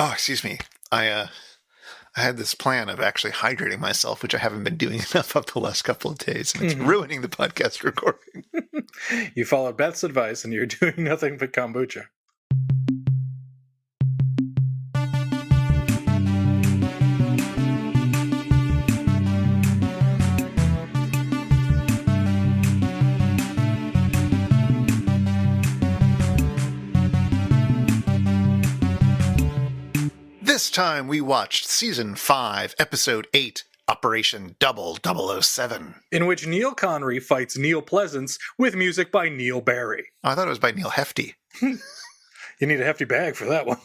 Oh, excuse me. I had this plan of actually hydrating myself, which I haven't been doing enough of the last couple of days, and it's ruining the podcast recording. You followed Beth's advice, and you're doing nothing but kombucha. This time we watched Season 5, Episode 8, Operation 007. In which Neil Connery fights Neil Pleasance with music by Neil Barry. I thought it was by Neil Hefti. You need a hefty bag for that one.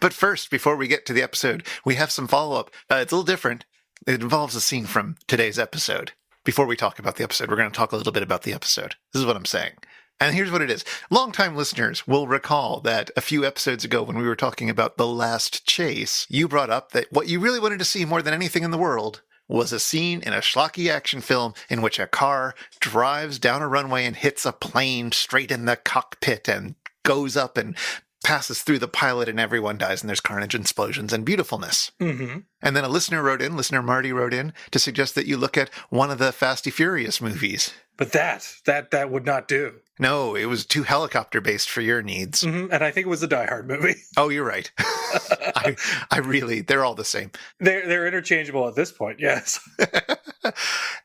But first, before we get to the episode, we have some follow-up. It's a little different. It involves a scene from today's episode. Before we talk about the episode, we're going to talk a little bit about the episode. This is what I'm saying. And here's what it is. Longtime listeners will recall that a few episodes ago when we were talking about The Last Chase, you brought up that what you really wanted to see more than anything in the world was a scene in a schlocky action film in which a car drives down a runway and hits a plane straight in the cockpit and goes up and passes through the pilot and everyone dies and there's carnage and explosions and beautifulness. Mm-hmm. And then a listener Marty wrote in to suggest that you look at one of the Fast and Furious movies. But that would not do. No, it was too helicopter-based for your needs. Mm-hmm. And I think it was a Die Hard movie. Oh, you're right. I really, they're all the same. They're interchangeable at this point, yes.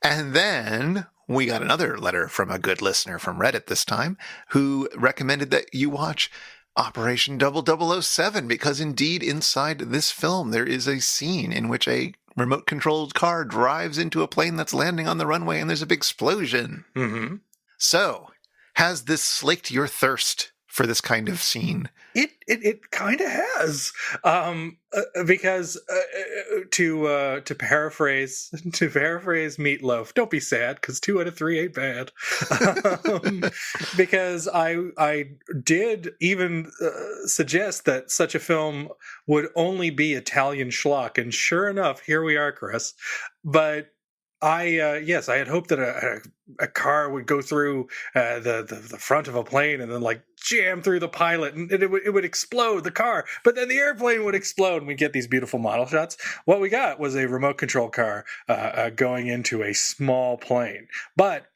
And then we got another letter from a good listener from Reddit this time, who recommended that you watch Operation 007, because indeed inside this film there is a scene in which a remote-controlled car drives into a plane that's landing on the runway and there's a big explosion. Mm-hmm. So, has this slaked your thirst for this kind of scene? It kind of has, because to paraphrase Meatloaf, don't be sad because 2 out of 3 ain't bad. Because I did even suggest that such a film would only be Italian schlock, and sure enough, here we are, Chris. But I had hoped that a car would go through the front of a plane and then like jam through the pilot and it would explode the car, but then the airplane would explode and we get these beautiful model shots. What we got was a remote control car going into a small plane, but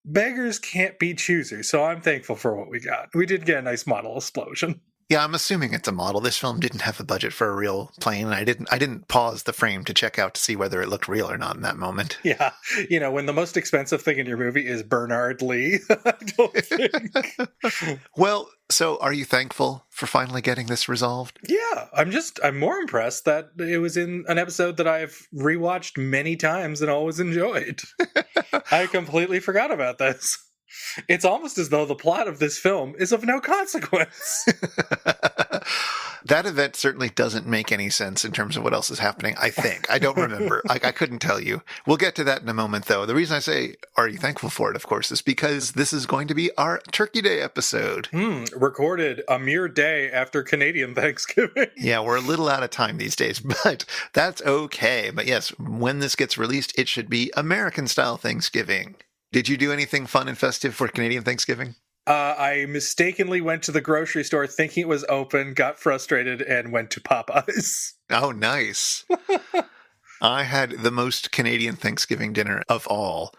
beggars can't be choosers, so I'm thankful for what we got. We did get a nice model explosion. Yeah, I'm assuming it's a model. This film didn't have a budget for a real plane, and I didn't pause the frame to check out to see whether it looked real or not in that moment. Yeah, when the most expensive thing in your movie is Bernard Lee, I don't think. Well, so are you thankful for finally getting this resolved? Yeah, I'm more impressed that it was in an episode that I've rewatched many times and always enjoyed. I completely forgot about this. It's almost as though the plot of this film is of no consequence. That event certainly doesn't make any sense in terms of what else is happening, I think. I don't remember. I couldn't tell you. We'll get to that in a moment, though. The reason I say, are you thankful for it, of course, is because this is going to be our Turkey Day episode. Recorded a mere day after Canadian Thanksgiving. Yeah, we're a little out of time these days, but that's okay. But yes, when this gets released, it should be American-style Thanksgiving. Did you do anything fun and festive for Canadian Thanksgiving? I mistakenly went to the grocery store thinking it was open, got frustrated, and went to Popeyes. Oh, nice. I had the most Canadian Thanksgiving dinner of all,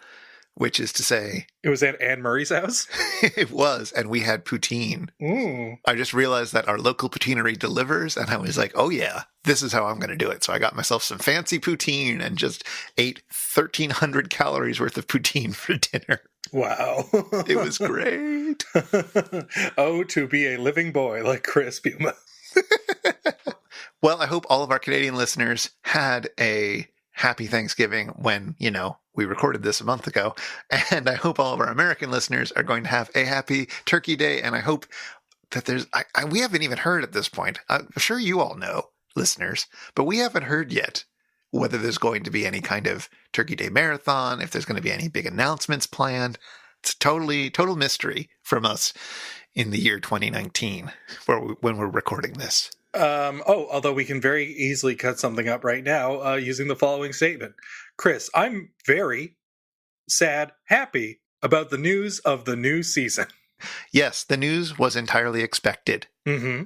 which is to say... It was at Anne Murray's house? It was, and we had poutine. Ooh. I just realized that our local poutineery delivers, and I was like, oh yeah, this is how I'm going to do it. So I got myself some fancy poutine and just ate 1,300 calories worth of poutine for dinner. Wow. It was great. Oh, to be a living boy like Chris Puma. Well, I hope all of our Canadian listeners had a happy Thanksgiving when, we recorded this a month ago. And I hope all of our American listeners are going to have a happy Turkey Day. And I hope that we haven't even heard at this point. I'm sure you all know, listeners, but we haven't heard yet whether there's going to be any kind of Turkey Day marathon, if there's going to be any big announcements planned. It's total mystery from us in the year 2019 when we're recording this. Although we can very easily cut something up right now using the following statement. Chris, I'm very sad, happy about the news of the new season. Yes, the news was entirely expected. Mm-hmm.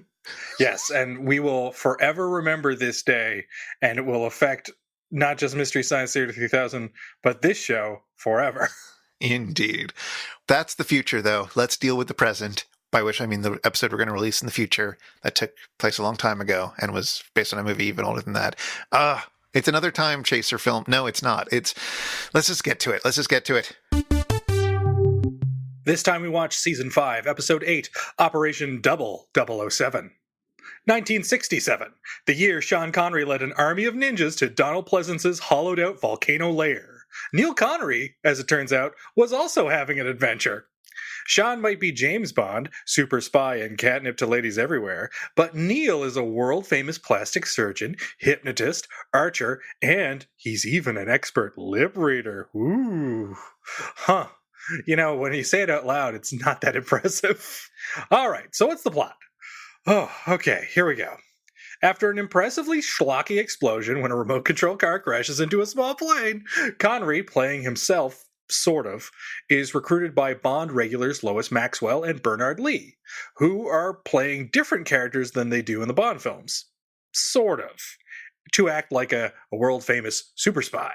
Yes, and we will forever remember this day, and it will affect not just Mystery Science Theater 3000, but this show forever. Indeed. That's the future, though. Let's deal with the present, by which I mean the episode we're going to release in the future that took place a long time ago and was based on a movie even older than that. It's another time chaser film. No, it's not. Let's just get to it. This time we watch Season 5, Episode 8, Operation Double 007. 1967, the year Sean Connery led an army of ninjas to Donald Pleasance's hollowed-out volcano lair. Neil Connery, as it turns out, was also having an adventure. Sean might be James Bond, super spy and catnip to ladies everywhere, but Neil is a world-famous plastic surgeon, hypnotist, archer, and he's even an expert lip reader. Ooh. Huh. You know, when you say it out loud, it's not that impressive. All right, so what's the plot? Oh, okay, here we go. After an impressively schlocky explosion when a remote control car crashes into a small plane, Connery, playing himself, sort of, is recruited by Bond regulars Lois Maxwell and Bernard Lee, who are playing different characters than they do in the Bond films. Sort of. To act like a world-famous super spy.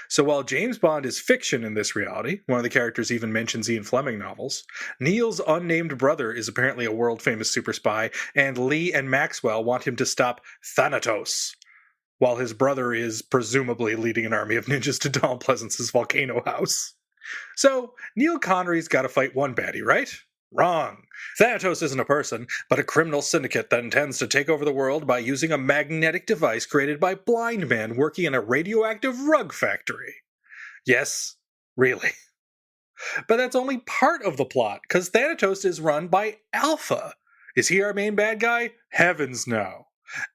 So while James Bond is fiction in this reality, one of the characters even mentions Ian Fleming novels, Neil's unnamed brother is apparently a world-famous super spy, and Lee and Maxwell want him to stop Thanatos, while his brother is presumably leading an army of ninjas to Donald Pleasance's volcano house. So, Neil Connery's gotta fight one baddie, right? Wrong. Thanatos isn't a person, but a criminal syndicate that intends to take over the world by using a magnetic device created by blind men working in a radioactive rug factory. Yes, really. But that's only part of the plot, because Thanatos is run by Alpha. Is he our main bad guy? Heavens no.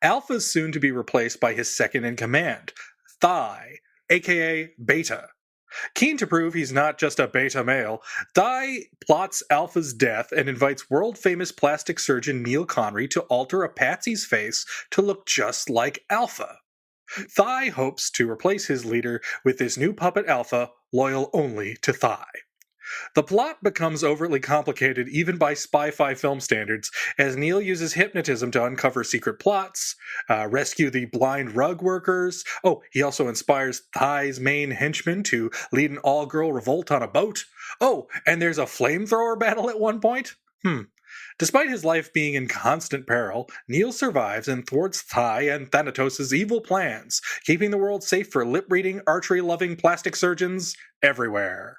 Alpha's soon to be replaced by his second in command, Thai, a.k.a. Beta. Keen to prove he's not just a beta male, Thai plots Alpha's death and invites world-famous plastic surgeon Neil Connery to alter a patsy's face to look just like Alpha. Thai hopes to replace his leader with this new puppet Alpha, loyal only to Thai. The plot becomes overtly complicated even by spy-fi film standards, as Neil uses hypnotism to uncover secret plots, rescue the blind rug workers. Oh, he also inspires Thai's main henchman to lead an all-girl revolt on a boat. Oh, and there's a flamethrower battle at one point? Despite his life being in constant peril, Neil survives and thwarts Thai and Thanatos' evil plans, keeping the world safe for lip-reading, archery-loving plastic surgeons everywhere.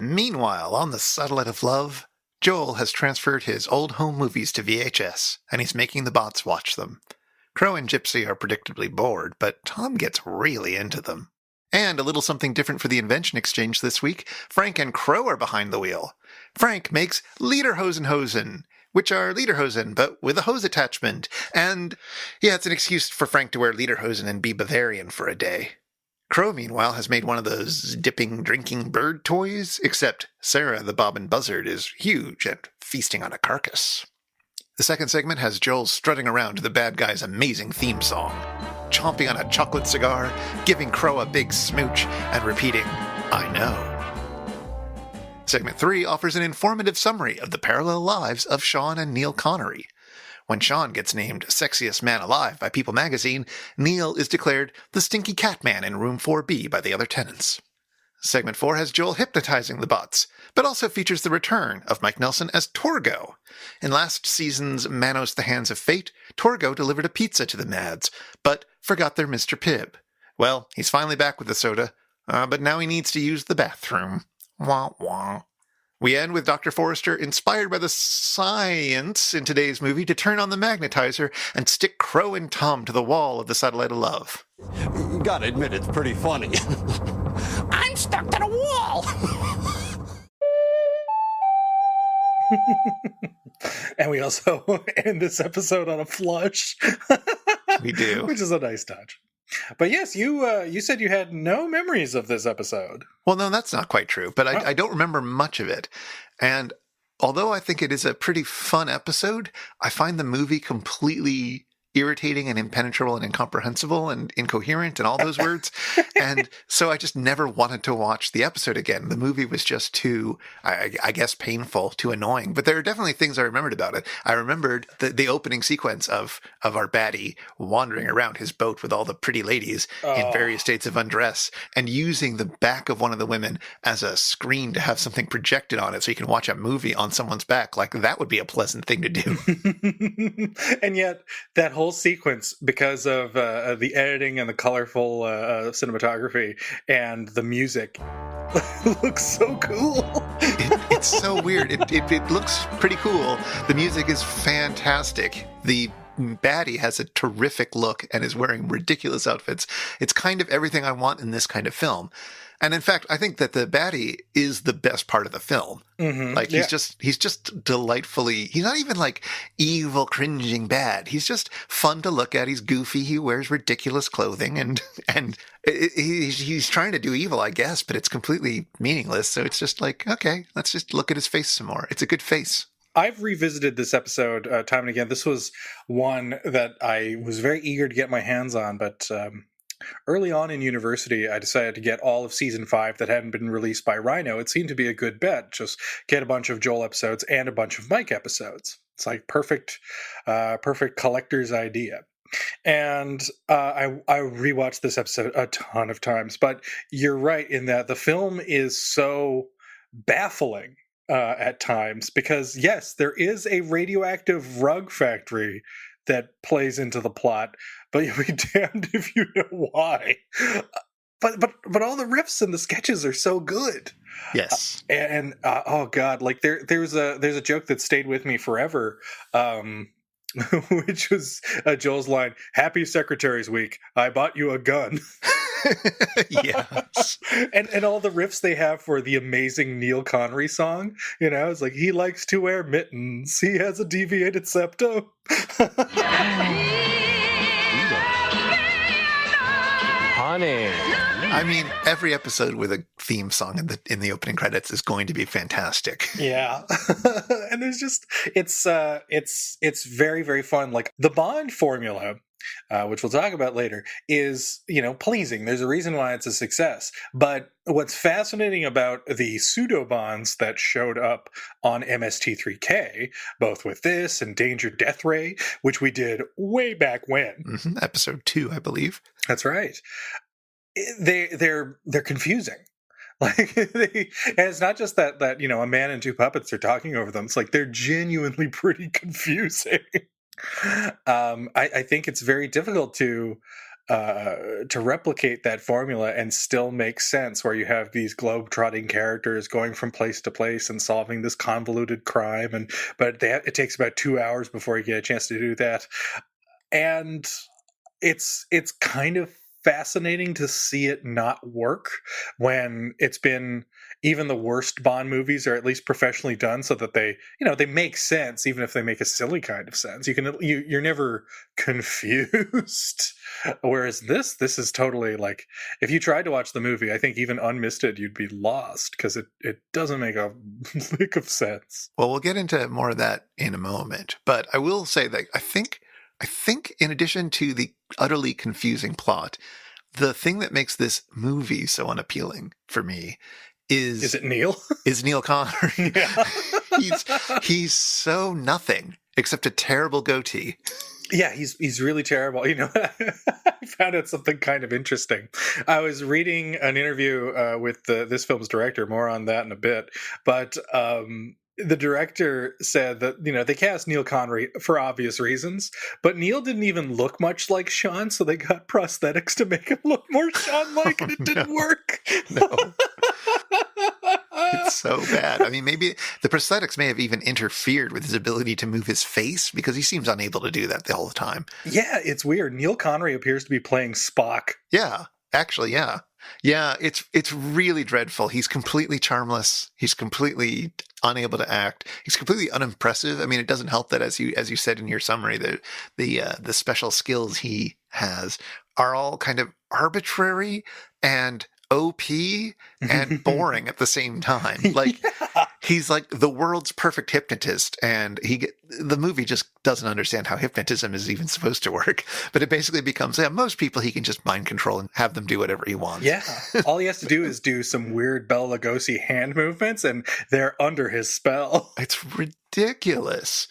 Meanwhile, on the satellite of love, Joel has transferred his old home movies to VHS, and he's making the bots watch them. Crow and Gypsy are predictably bored, but Tom gets really into them. And a little something different for the invention exchange this week, Frank and Crow are behind the wheel. Frank makes Lederhosen, which are lederhosen, but with a hose attachment. And, yeah, it's an excuse for Frank to wear lederhosen and be Bavarian for a day. Crow, meanwhile, has made one of those dipping, drinking bird toys, except Sarah the bobbin buzzard is huge and feasting on a carcass. The second segment has Joel strutting around to the bad guy's amazing theme song, chomping on a chocolate cigar, giving Crow a big smooch, and repeating, "I know." Segment 3 offers an informative summary of the parallel lives of Sean and Neil Connery. When Sean gets named Sexiest Man Alive by People magazine, Neil is declared the Stinky Cat Man in Room 4B by the other tenants. Segment 4 has Joel hypnotizing the bots, but also features the return of Mike Nelson as Torgo. In last season's Manos the Hands of Fate, Torgo delivered a pizza to the Mads, but forgot their Mr. Pibb. Well, he's finally back with the soda, but now he needs to use the bathroom. Wah wah. We end with Dr. Forrester inspired by the science in today's movie to turn on the magnetizer and stick Crow and Tom to the wall of the satellite of love. Gotta admit, it's pretty funny. I'm stuck to the wall! And we also end this episode on a flush. We do. Which is a nice touch. But yes, you said you had no memories of this episode. Well, no, that's not quite true, but I don't remember much of it. And although I think it is a pretty fun episode, I find the movie completely irritating and impenetrable and incomprehensible and incoherent and all those words. And so I just never wanted to watch the episode again. The movie was just too, I guess, painful, too annoying. But there are definitely things I remembered about it. I remembered the opening sequence of our baddie wandering around his boat with all the pretty ladies in various states of undress and using the back of one of the women as a screen to have something projected on it so you can watch a movie on someone's back. Like, that would be a pleasant thing to do. And yet that whole sequence, because of the editing and the colorful cinematography and the music, looks so cool. It's so weird. It looks pretty cool. The music is fantastic. The baddie has a terrific look and is wearing ridiculous outfits. It's kind of everything I want in this kind of film. And in fact, I think that the baddie is the best part of the film. Mm-hmm. Like, he's just delightfully, he's not even like evil, cringing bad. He's just fun to look at. He's goofy. He wears ridiculous clothing and he's trying to do evil, I guess, but it's completely meaningless. So it's just like, okay, let's just look at his face some more. It's a good face. I've revisited this episode time and again. This was one that I was very eager to get my hands on, but early on in university, I decided to get all of season 5 that hadn't been released by Rhino. It seemed to be a good bet. Just get a bunch of Joel episodes and a bunch of Mike episodes. It's like perfect collector's idea. And I rewatched this episode a ton of times. But you're right in that the film is so baffling at times because, yes, there is a radioactive rug factory that plays into the plot, but you'll be damned if you know why. But all the riffs and the sketches are so good. Yes. And oh god, like there's a joke that stayed with me forever, which was Joel's line, "Happy Secretary's Week. I bought you a gun." Yes. and all the riffs they have for the amazing Neil Connery song, you know, it's like, he likes to wear mittens, he has a deviated septum. Honey. I mean, every episode with a theme song in the opening credits is going to be fantastic. Yeah. And there's just, it's very, very fun. Like, the Bond formula, which we'll talk about later, is, you know, pleasing. There's a reason why it's a success. But what's fascinating about the pseudo Bonds that showed up on MST3K, both with this and Danger Death Ray, which we did way back when. Mm-hmm. Episode 2, I believe. That's right. They're confusing. Like, and it's not just that, you know, a man and two puppets are talking over them. It's like, they're genuinely pretty confusing. I think it's very difficult to replicate that formula and still make sense, where you have these globe-trotting characters going from place to place and solving this convoluted crime, but it takes about 2 hours before you get a chance to do that. And it's kind of fascinating to see it not work when it's been, even the worst Bond movies are at least professionally done so that they, you know, they make sense, even if they make a silly kind of sense. You're never confused. Whereas this is totally like, if you tried to watch the movie, I think even unmisted, you'd be lost because it doesn't make a lick of sense. Well, we'll get into more of that in a moment, but I will say that I think in addition to the utterly confusing plot, the thing that makes this movie so unappealing for me is it Neil? Is Neil Connery. Yeah. he's so nothing except a terrible goatee. Yeah, he's really terrible. You know, I found out something kind of interesting. I was reading an interview with this film's director, more on that in a bit, but the director said that, you know, they cast Neil Connery for obvious reasons, but Neil didn't even look much like Sean, so they got prosthetics to make him look more Sean-like, and it didn't work. No. It's so bad. I mean, maybe the prosthetics may have even interfered with his ability to move his face, because he seems unable to do that all the time. Yeah, it's weird. Neil Connery appears to be playing Spock. Yeah, actually, yeah. Yeah, it's really dreadful. He's completely charmless. He's completely unable to act. He's completely unimpressive. I mean, it doesn't help that, as you said in your summary, the special skills he has are all kind of arbitrary and OP and boring at the same time. Like, he's like the world's perfect hypnotist, and the movie just doesn't understand how hypnotism is even supposed to work. But it basically becomes, most people he can just mind control and have them do whatever he wants. Yeah. All he has to do is do some weird Bela Lugosi hand movements, and they're under his spell. It's ridiculous.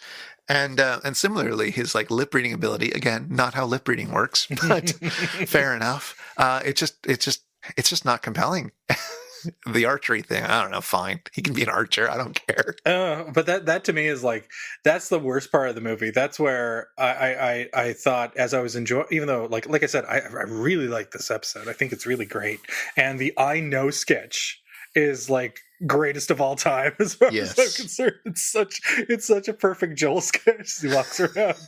And similarly, his like lip reading ability, again, not how lip reading works, but fair enough. It's just not compelling. The archery thing, I don't know, fine. He can be an archer, I don't care. But that to me is like, that's the worst part of the movie. That's where I thought, as I was enjoying, even though like I said, I really like this episode. I think it's really great. And the I Know sketch is like greatest of all time as far as I'm concerned. It's such a perfect Joel sketch. He walks around,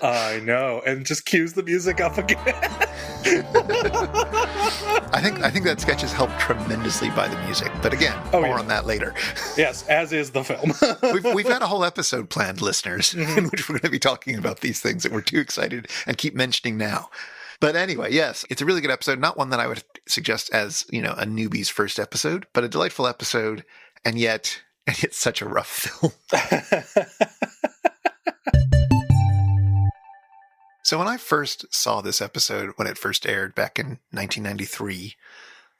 I know, and just cues the music up again. I think that sketch is helped tremendously by the music, but again, more on that later. Yes, as is the film. We've got a whole episode planned, listeners, in which we're going to be talking about these things that we're too excited and keep mentioning now. But anyway, yes, it's a really good episode. Not one that I would suggest as, a newbie's first episode, but a delightful episode, and yet such a rough film. So when I first saw this episode, when it first aired back in 1993,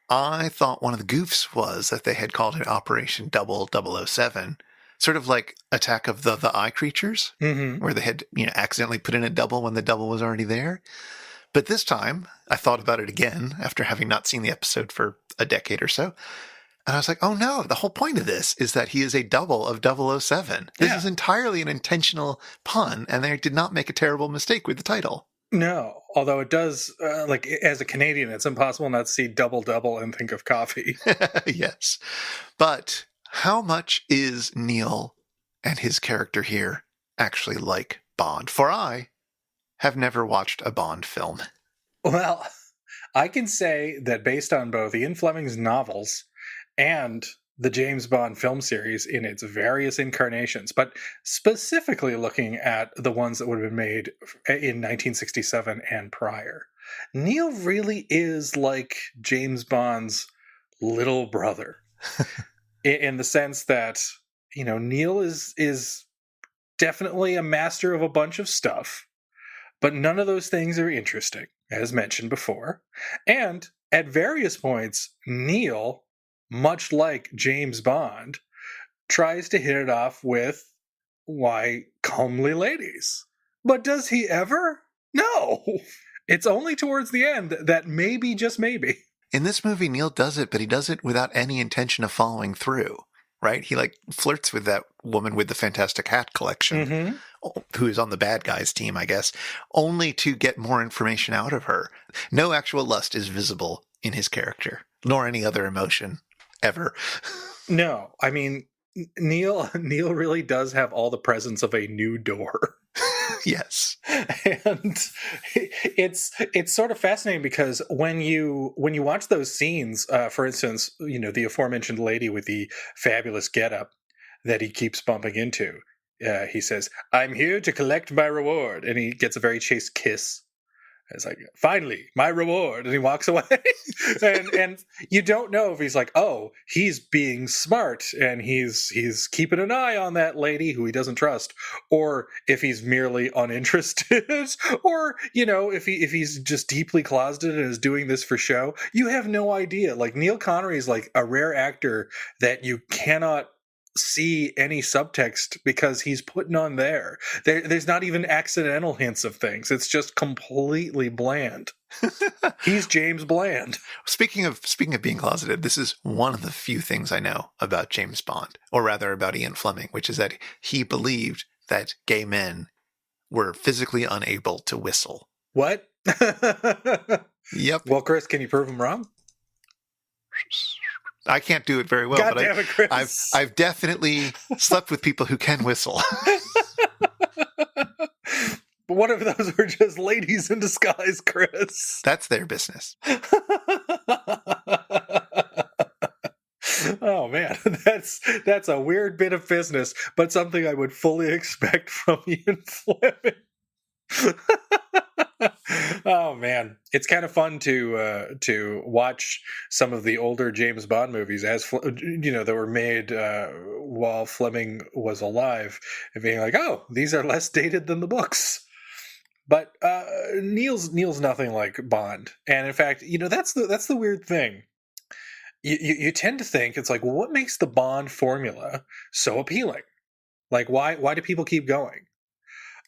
I thought one of the goofs was that they had called it Operation 0007, sort of like Attack of the Eye Creatures, where they had accidentally put in a double when the double was already there. But this time, I thought about it again after having not seen the episode for a decade or so. And I was like, oh no, the whole point of this is that he is a double of 007. This is entirely an intentional pun, and they did not make a terrible mistake with the title. No, although it does, as a Canadian, it's impossible not to see double and think of coffee. Yes. But how much is Neil and his character here actually like Bond? For I have never watched a Bond film. Well, I can say that based on both Ian Fleming's novels and the James Bond film series in its various incarnations, but specifically looking at the ones that would have been made in 1967 and prior, Neil really is like James Bond's little brother in the sense that, Neil is definitely a master of a bunch of stuff, but none of those things are interesting, as mentioned before. And at various points, Neil, much like James Bond, tries to hit it off with, comely ladies. But does he ever? No. It's only towards the end that maybe, just maybe. In this movie, Neil does it, but he does it without any intention of following through, right? He flirts with that woman with the fantastic hat collection, who is on the bad guys team, I guess, only to get more information out of her. No actual lust is visible in his character, nor any other emotion. Ever. No, I mean, Neil really does have all the presence of a new door. Yes. And it's sort of fascinating because when you watch those scenes, for instance, the aforementioned lady with the fabulous getup that he keeps bumping into, he says, "I'm here to collect my reward," and he gets a very chaste kiss. It's like, finally, my reward. And he walks away. and you don't know if he's like, oh, he's being smart and he's keeping an eye on that lady who he doesn't trust, or if he's merely uninterested, or, if he's just deeply closeted and is doing this for show. You have no idea. Like, Neil Connery is like a rare actor that you cannot see any subtext because he's putting on there's not even accidental hints of things. It's just completely bland. He's James Bland. Speaking of being closeted, this is one of the few things I know about James Bond, or rather about Ian Fleming, which is that he believed that gay men were physically unable to whistle. What? Yep. Well, Chris, can you prove him wrong? I can't do it very well, God but damn it, Chris. I've definitely slept with people who can whistle. But what if those were just ladies in disguise, Chris? That's their business. Oh man, that's a weird bit of business, but something I would fully expect from Ian Fleming. Oh man, it's kind of fun to watch some of the older James Bond movies that were made while Fleming was alive, and being like, oh, these are less dated than the books. But Neil's nothing like Bond, and in fact, that's the weird thing. You tend to think it's like, well, what makes the Bond formula so appealing? Like, why do people keep going?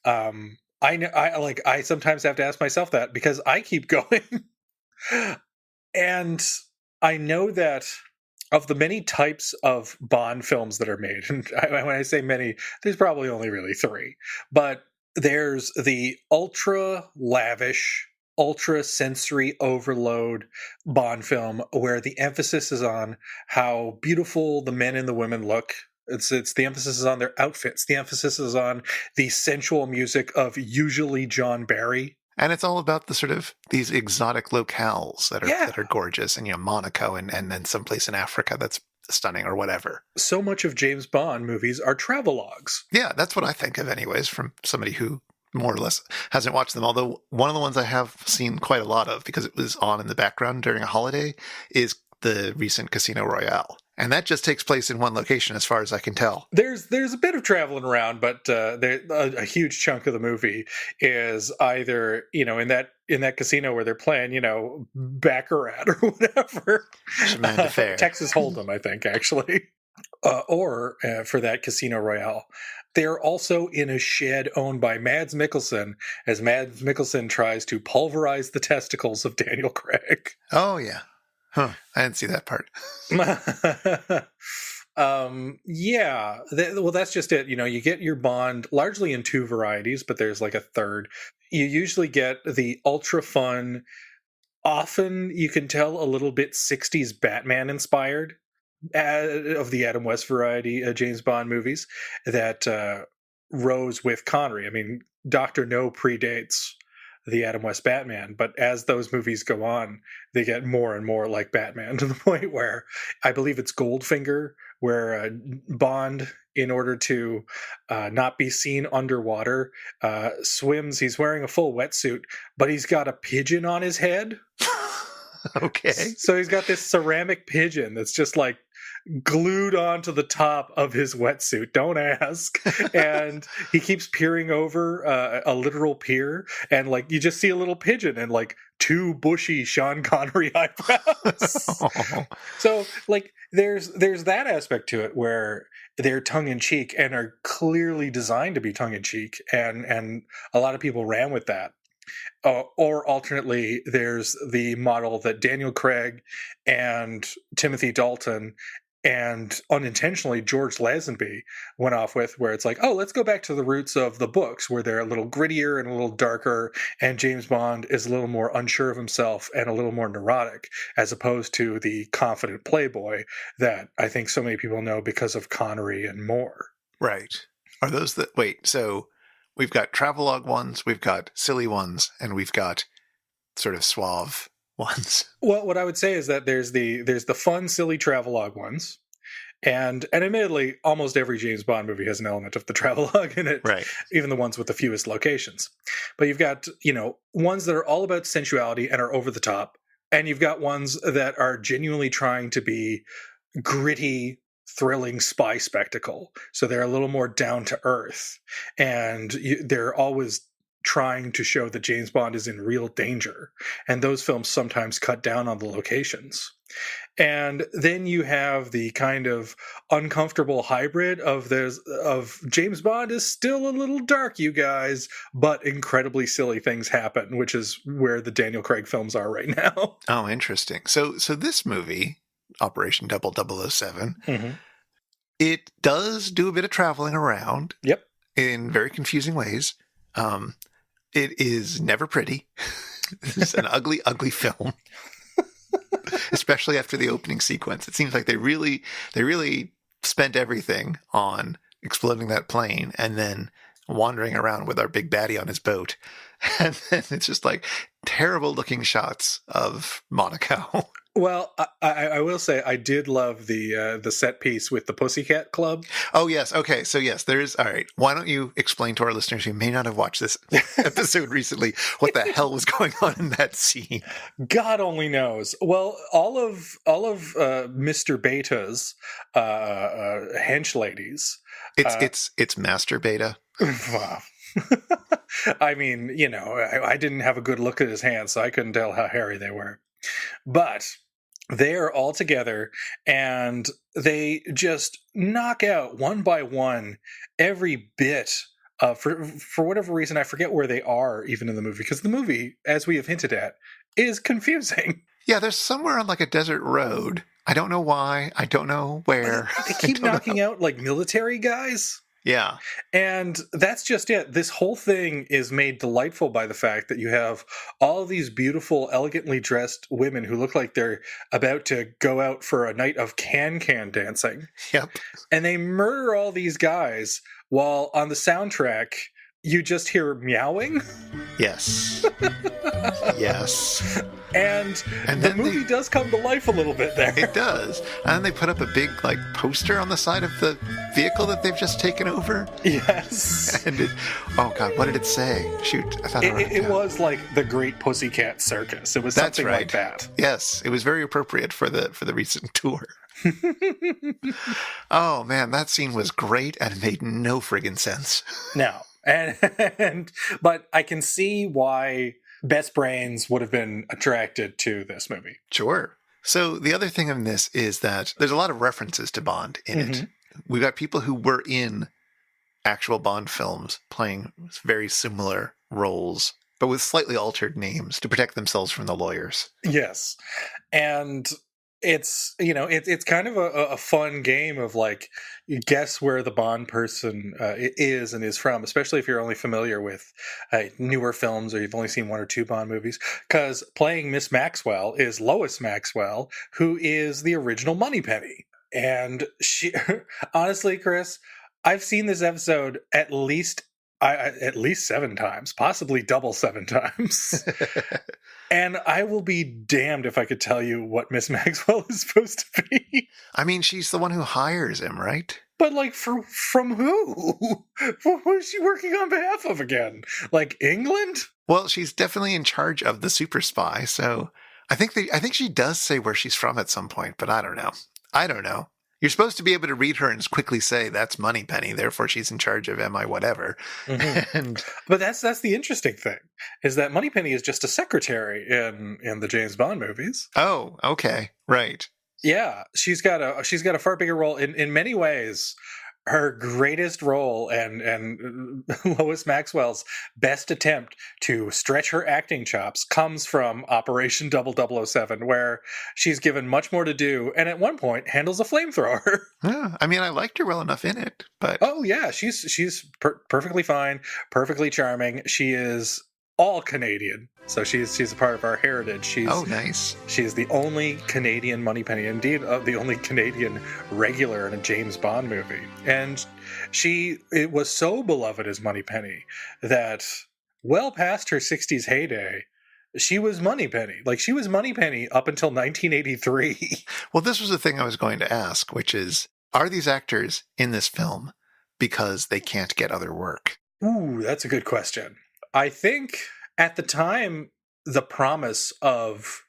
I know I sometimes have to ask myself that because I keep going. And I know that of the many types of Bond films that are made, and when I say many, there's probably only really three, but there's the ultra lavish, ultra sensory overload Bond film where the emphasis is on how beautiful the men and the women look. It's the emphasis is on their outfits. The emphasis is on the sensual music of usually John Barry. And it's all about the sort of these exotic locales that are gorgeous, and Monaco and then someplace in Africa that's stunning or whatever. So much of James Bond movies are travelogues. Yeah, that's what I think of anyways, from somebody who more or less hasn't watched them. Although one of the ones I have seen quite a lot of because it was on in the background during a holiday is the recent Casino Royale. And that just takes place in one location, as far as I can tell. There's a bit of traveling around, but a huge chunk of the movie is either in that casino where they're playing Baccarat or whatever, Texas Hold'em, I think actually, or for that Casino Royale. They're also in a shed owned by Mads Mikkelsen, as Mads Mikkelsen tries to pulverize the testicles of Daniel Craig. Oh yeah. Huh. I didn't see that part. Yeah. That's just it. You get your Bond largely in two varieties, but there's like a third. You usually get the ultra fun, often you can tell a little bit 60s Batman inspired of the Adam West variety James Bond movies that rose with Connery. I mean, Dr. No predates the Adam West Batman, but as those movies go on, they get more and more like Batman, to the point where I believe it's Goldfinger, where Bond, in order to not be seen underwater, swims. He's wearing a full wetsuit, but he's got a pigeon on his head. Okay. So he's got this ceramic pigeon that's just like glued onto the top of his wetsuit. Don't ask. And he keeps peering over a literal pier, and like you just see a little pigeon and like two bushy Sean Connery eyebrows. So like there's that aspect to it where they're tongue-in-cheek and are clearly designed to be tongue-in-cheek, and a lot of people ran with that. Or alternately, there's the model that Daniel Craig and Timothy Dalton and unintentionally George Lazenby went off with, where it's like, oh, let's go back to the roots of the books, where they're a little grittier and a little darker, and James Bond is a little more unsure of himself and a little more neurotic, as opposed to the confident playboy that I think so many people know because of Connery and Moore. Right. Are those the... Wait, so we've got travelogue ones, we've got silly ones, and we've got sort of suave ones. Well, what I would say is that there's the fun, silly travelogue ones, and admittedly, almost every James Bond movie has an element of the travelogue in it, right? Even the ones with the fewest locations. But you've got ones that are all about sensuality and are over the top, and you've got ones that are genuinely trying to be gritty, thrilling spy spectacle. So they're a little more down to earth, and they're always trying to show that James Bond is in real danger. And those films sometimes cut down on the locations. And then you have the kind of uncomfortable hybrid of James Bond is still a little dark, you guys, but incredibly silly things happen, which is where the Daniel Craig films are right now. Oh, interesting. So this movie, Operation 007, mm-hmm. It does do a bit of traveling around. Yep. In very confusing ways. It is never pretty. It's an ugly, ugly film. Especially after the opening sequence. It seems like they really spent everything on exploding that plane and then wandering around with our big baddie on his boat. And then it's just like terrible looking shots of Monaco. Well, I will say I did love the set piece with the Pussycat Club. Oh, yes. Okay. So, yes, there is. All right. Why don't you explain to our listeners who may not have watched this episode recently what the hell was going on in that scene? God only knows. Well, all of Mr. Beta's hench ladies. It's Master Beta. Wow. I mean, I didn't have a good look at his hands, so I couldn't tell how hairy they were. But they are all together, and they just knock out one by one every bit. For whatever reason, I forget where they are even in the movie, because the movie, as we have hinted at, is confusing. Yeah, they're somewhere on like a desert road. I don't know why. I don't know where. They keep knocking out like military guys. Yeah. And that's just it. This whole thing is made delightful by the fact that you have all these beautiful, elegantly dressed women who look like they're about to go out for a night of can-can dancing. Yep. And they murder all these guys while on the soundtrack, you just hear meowing. Yes. Yes. And the movie does come to life a little bit there. It does. And then they put up a big like poster on the side of the vehicle that they've just taken over. Yes. And oh God, what did it say? Shoot, I thought it was like the Great Pussycat Circus. It was something like that. Yes, it was very appropriate for the recent tour. Oh man, that scene was great and it made no friggin' sense. No. But I can see why Best Brains would have been attracted to this movie. Sure. So the other thing in this is that there's a lot of references to Bond in it. We've got people who were in actual Bond films playing very similar roles, but with slightly altered names to protect themselves from the lawyers. Yes. And it's it's kind of a fun game of like, you guess where the Bond person is and is from, especially if you're only familiar with newer films or you've only seen one or two Bond movies, because playing Miss Maxwell is Lois Maxwell, who is the original Moneypenny. And she honestly, Chris, I've seen this episode at least 7 times, possibly double 7 times. And I will be damned if I could tell you what Miss Maxwell is supposed to be. I mean, she's the one who hires him, right? But like, from who? Who is she working on behalf of again? Like England? Well, she's definitely in charge of the super spy. So I think she does say where she's from at some point, but I don't know. You're supposed to be able to read her and quickly say that's Moneypenny, therefore she's in charge of MI whatever. Mm-hmm. But that's the interesting thing, is that Moneypenny is just a secretary in the James Bond movies. Oh, okay, right. Yeah, she's got a far bigger role in many ways. Her greatest role and Lois Maxwell's best attempt to stretch her acting chops comes from Operation 0007, where she's given much more to do and at one point handles a flamethrower. Yeah, I mean, I liked her well enough in it, but oh yeah, she's perfectly fine, perfectly charming. She is all Canadian, so she's a part of our heritage. Oh, nice. She's the only Canadian Moneypenny, indeed, the only Canadian regular in a James Bond movie, and it was so beloved as Moneypenny that well past her 60s heyday, she was Moneypenny. Like, she was Moneypenny up until 1983. Well, this was the thing I was going to ask, which is, are these actors in this film because they can't get other work? Ooh, that's a good question. I think at the time, the promise of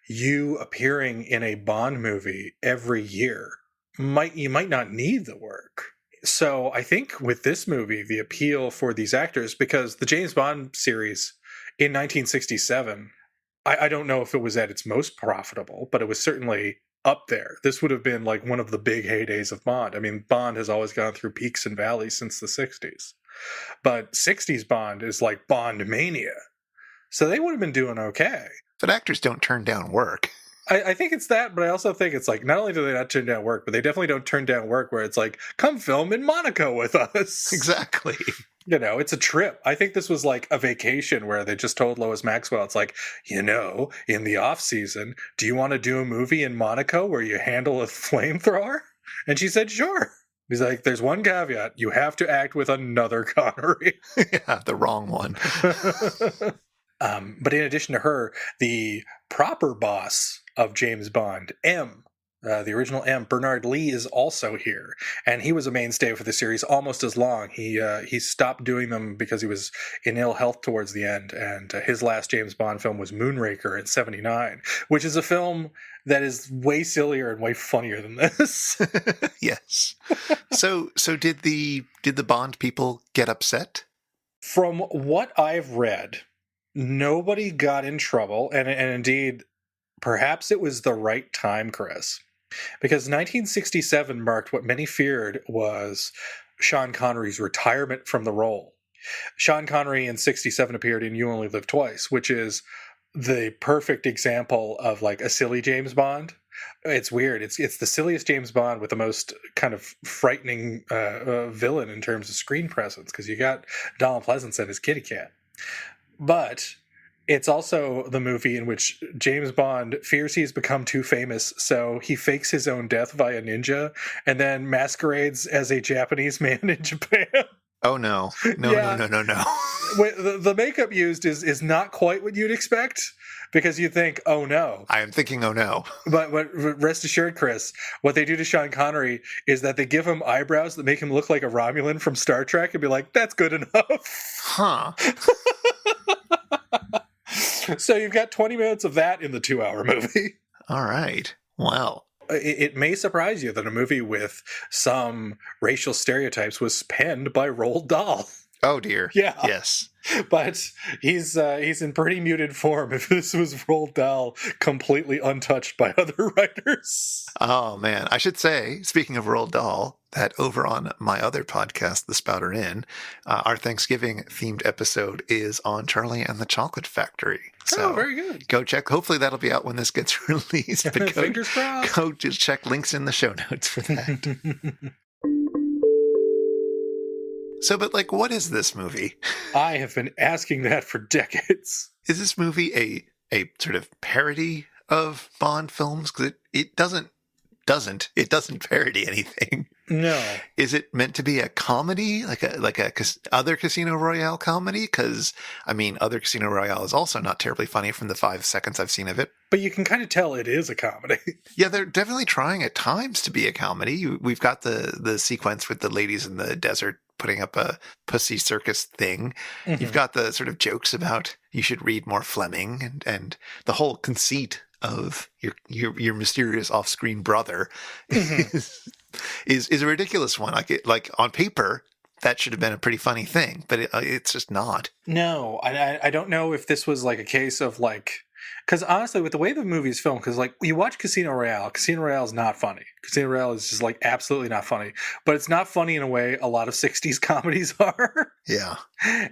you appearing in a Bond movie every year, you might not need the work. So I think with this movie, the appeal for these actors, because the James Bond series in 1967, I don't know if it was at its most profitable, but it was certainly up there. This would have been like one of the big heydays of Bond. I mean, Bond has always gone through peaks and valleys since the 60s. But 60s Bond is like Bond mania. So they would have been doing okay. But actors don't turn down work. I think it's that, but I also think it's like, not only do they not turn down work, but they definitely don't turn down work where it's like, come film in Monaco with us. Exactly. It's a trip. I think this was like a vacation where they just told Lois Maxwell, it's like, in the off season, do you want to do a movie in Monaco where you handle a flamethrower? And she said, sure. He's like, there's one caveat. You have to act with another Connery. Yeah, the wrong one. But in addition to her, the proper boss of James Bond, the original M, Bernard Lee, is also here, and he was a mainstay for the series almost as long. He stopped doing them because he was in ill health towards the end, and his last James Bond film was Moonraker in '79, which is a film that is way sillier and way funnier than this. Yes. So did the Bond people get upset? From what I've read, nobody got in trouble, and indeed, perhaps it was the right time, Chris. Because 1967 marked what many feared was Sean Connery's retirement from the role. Sean Connery in '67 appeared in You Only Live Twice, which is the perfect example of like a silly James Bond. It's weird. It's the silliest James Bond with the most kind of frightening villain in terms of screen presence, because you got Donald Pleasance and his kitty cat. But it's also the movie in which James Bond fears he's become too famous, so he fakes his own death via ninja and then masquerades as a Japanese man in Japan. Oh, no. No. The makeup used is not quite what you'd expect, because you think, oh no. I am thinking, oh no. But rest assured, Chris, what they do to Sean Connery is that they give him eyebrows that make him look like a Romulan from Star Trek and be like, that's good enough. Huh. So you've got 20 minutes of that in the 2-hour movie. All right. Wow. It may surprise you that a movie with some racial stereotypes was penned by Roald Dahl. Oh dear. Yeah. Yes. But he's in pretty muted form if this was Roald Dahl completely untouched by other writers. Oh man. I should say, speaking of Roald Dahl, that over on my other podcast, The Spouter Inn, our Thanksgiving themed episode is on Charlie and the Chocolate Factory. So very good. Go check. Hopefully that'll be out when this gets released. But Fingers crossed. Go just check links in the show notes for that. So, but like, what is this movie? I have been asking that for decades. Is this movie a sort of parody of Bond films? Because it doesn't parody anything. No. Is it meant to be a comedy, like a other Casino Royale comedy? Because I mean, other Casino Royale is also not terribly funny from the 5 seconds I've seen of it. But you can kind of tell it is a comedy. Yeah, they're definitely trying at times to be a comedy. We've got the sequence with the ladies in the desert putting up a pussy circus thing. Mm-hmm. You've got the sort of jokes about you should read more Fleming and the whole conceit of your mysterious off-screen brother mm-hmm. is a ridiculous one. Like on paper, that should have been a pretty funny thing, but it's just not. No, I don't know if this was like a case of like, because honestly, with the way the movie is filmed, because like you watch Casino Royale is not funny. Casino Royale is just like absolutely not funny, but it's not funny in a way a lot of 60s comedies are. Yeah.